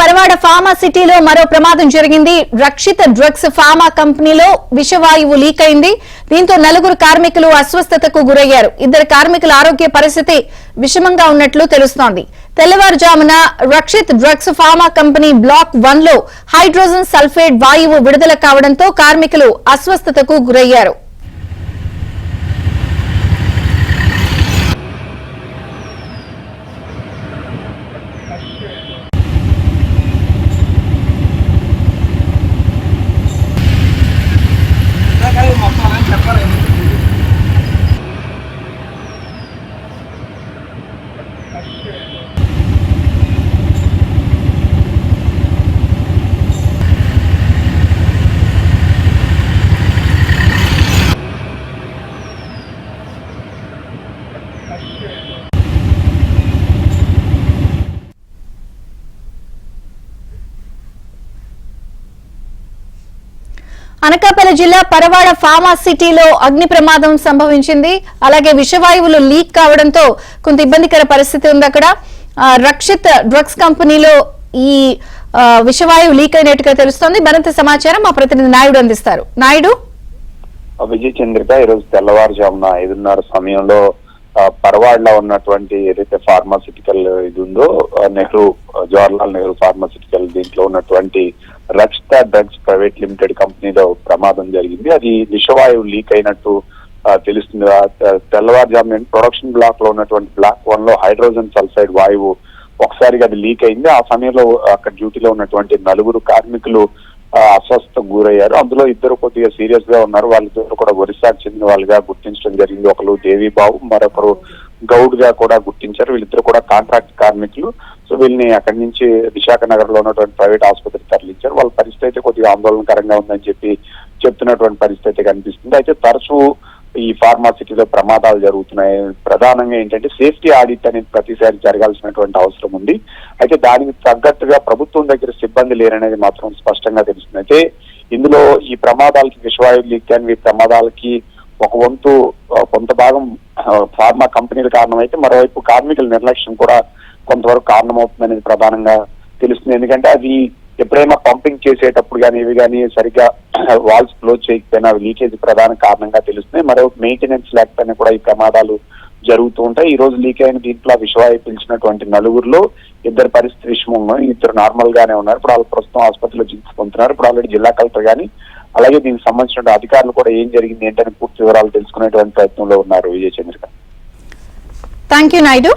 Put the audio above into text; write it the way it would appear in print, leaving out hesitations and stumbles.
Paravada pharma సిటీలో మరో ప్రమాదం జరిగింది. రక్షిత డ్రగ్స్ ఫార్మా కంపెనీలో విషవాయువు లీక్ అయింది. దీంతో నలుగురు కార్మికులు అస్వస్థతకు గురయ్యారు. ఇద్దరు కార్మికుల ఆరోగ్య పరిస్థితి విషమంగా ఉన్నట్లు తెలుస్తోంది. తెల్లవారుజామున Rakshit drugs pharma company block 1 లో హైడ్రోజన్ సల్ఫేట్ వాయువు విడుదల కావడంతో కార్మికులు అస్వస్థతకు గురయ్యారు. అనకాపల్లి జిల్లా పరవాడ ఫార్మా సిటీలో అగ్ని ప్రమాదం సంభవించింది. అలాగే విషవాయువులు లీక్ కావడంతో కొంత ఇబ్బందికర పరిస్థితి ఉంది. అక్కడ రక్షిత్ డ్రగ్స్ కంపెనీలో ఈ విషవాయువు లీక్ అయినట్టుగా తెలుస్తోంది. మరింత సమాచారం మా ప్రతినిధి నాయుడు అందిస్తారు. నాయుడు, విజయ చంద్రిక ఈరోజు తెల్లవారుజామున 5:30 సమయంలో పరవాడలో ఉన్నటువంటి ఏదైతే ఫార్మాసిటికల్ ఇది ఉందో జవహర్లాల్ నెహ్రూ ఫార్మాసిటికల్ దీంట్లో ఉన్నటువంటి రక్షిత డ్రగ్స్ ప్రైవేట్ లిమిటెడ్ కంపెనీలో ప్రమాదం జరిగింది. అది విషవాయువు లీక్ అయినట్టు తెలుస్తుంది. తెల్లవారుజామున ప్రొడక్షన్ బ్లాక్ లో ఉన్నటువంటి బ్లాక్ 1 లో హైడ్రోజన్ సల్ఫైడ్ వాయువు ఒకసారిగా అది లీక్ అయింది. ఆ సమయంలో అక్కడ డ్యూటీలో ఉన్నటువంటి నలుగురు కార్మికులు అస్వస్థతకు గురయ్యారు. అందులో ఇద్దరు కొద్దిగా సీరియస్ గా ఉన్నారు. వాళ్ళిద్దరు కూడా ఒరిస్సాకు చెందిన వాళ్ళుగా గుర్తించడం జరిగింది. ఒకరు దేవిబాబు, మరొకరు గౌడ్ గా కూడా గుర్తించారు. వీళ్ళిద్దరు కూడా కాంట్రాక్ట్ కార్మికులు. సో వీళ్ళని అక్కడి నుంచి విశాఖ నగర్ లో ఉన్నటువంటి ప్రైవేట్ ఆసుపత్రికి తరలించారు. వాళ్ళ పరిస్థితి అయితే కొద్దిగా ఆందోళనకరంగా ఉందని చెప్తున్నటువంటి పరిస్థితి కనిపిస్తుంది. అయితే తరచూ ఈ ఫార్మాసిటీలో ప్రమాదాలు జరుగుతున్నాయి. ప్రధానంగా ఏంటంటే సేఫ్టీ ఆడిట్ అనేది ప్రతిసారి జరగాల్సినటువంటి అవసరం ఉంది. అయితే దానికి తగ్గట్టుగా ప్రభుత్వం దగ్గర సిబ్బంది లేరనేది మాత్రం స్పష్టంగా తెలుస్తుంది. అయితే ఇందులో ఈ ప్రమాదాలకి విషవాయువు లీక్ అని ప్రమాదాలకి ఒక వంతు కొంత భాగం ఫార్మా కంపెనీల కారణమైతే మరోవైపు కార్మికుల నిర్లక్ష్యం కూడా కొంతవరకు కారణమవుతుందనేది ప్రధానంగా తెలుస్తుంది. ఎందుకంటే అది ఎప్పుడైనా పంపింగ్ చేసేటప్పుడు కానీ ఇవి కానీ సరిగ్గా వాల్స్ క్లోజ్ చేయకపోయినా లీకేజ్ ప్రధాన కారణంగా తెలుస్తుంది. మరో మెయింటెనెన్స్ లేకపోయినా కూడా ఈ ప్రమాదాలు జరుగుతూ ఉంటాయి. ఈ రోజు లీక్ అయిన దీంట్లో విషవాయువు పిలిచినటువంటి నలుగురిలో ఇద్దరు పరిస్థితి విషమంలో, ఇద్దరు నార్మల్ గానే ఉన్నారు. ఇప్పుడు వాళ్ళు ప్రస్తుతం ఆసుపత్రిలో చికిత్స పొందుతున్నారు. ఇప్పుడు ఆల్రెడీ జిల్లా కలెక్టర్ గానీ అలాగే దీనికి సంబంధించిన అధికారులు కూడా ఏం జరిగింది ఏంటని పూర్తి వివరాలు తెలుసుకునేటువంటి ప్రయత్నంలో ఉన్నారు. విజయ చంద్రిక. Thank you Naidu.